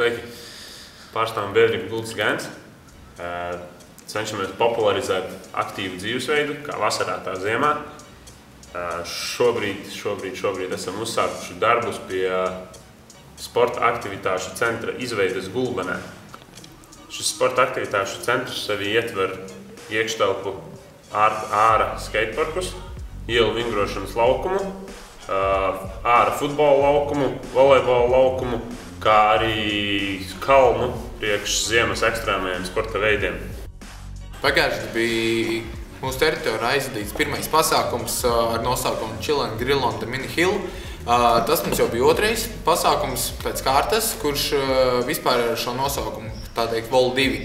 Sveiki! Pārstāvam biedrību Gultas Gents. Cenšamies popularizēt aktīvu dzīvesveidu, kā vasarā, tā ziemā. Šobrīd esam uzsākuši darbus pie sporta aktivitāšu centra izveides Gulbenē. Šis sporta aktivitāšu centrs sevī ietver iekštelpu āra skateparkus, ielu vingrošanas laukumu, āra futbola laukumu, volejbola laukumu, kā arī kalnu priekš ziemas ekstrēmajiem sporta veidiem. Pagājuši bija mūsu teritorijā aizvadīts pirmais pasākums ar nosaukumu Chill and Grill on the Mini Hill. Tas mums jau bija otrais pasākums pēc kārtas, kurš vispār ar šo nosaukumu, tā teikt, Vol 2.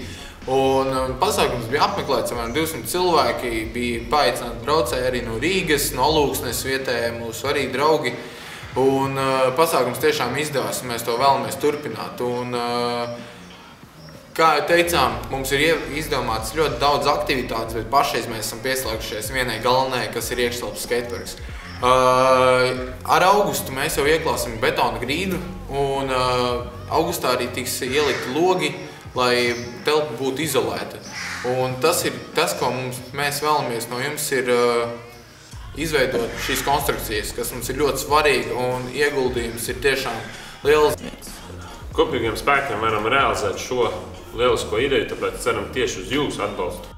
Un pasākums bija apmeklēts, apmēram 200 cilvēki, bija paaicināti braucēji arī no Rīgas, no Alūksnes, vietējie mūsu arī draugi. Un pasākums tiešām izdevās, un mēs to vēlamies turpināt. Un, kā jau teicām, mums ir izdomāts ļoti daudz aktivitātes, bet pašreiz mēs esam pieslēgušies vienai galvenajai, kas ir iekštelpas skateparks. Ar augustu mēs jau ieklāsim betona grīdu, un augustā arī tiks ielikti logi, lai telpa būtu izolēta. Un tas ir tas, ko mēs vēlamies no jums, ir izveidot šīs konstrukcijas, kas mums ir ļoti svarīgi, un ieguldījums ir tiešām liels. Kopīgiem spēkiem varam realizēt šo lielisko ideju, tāpēc ceram tieši uz jūsu atbalstu.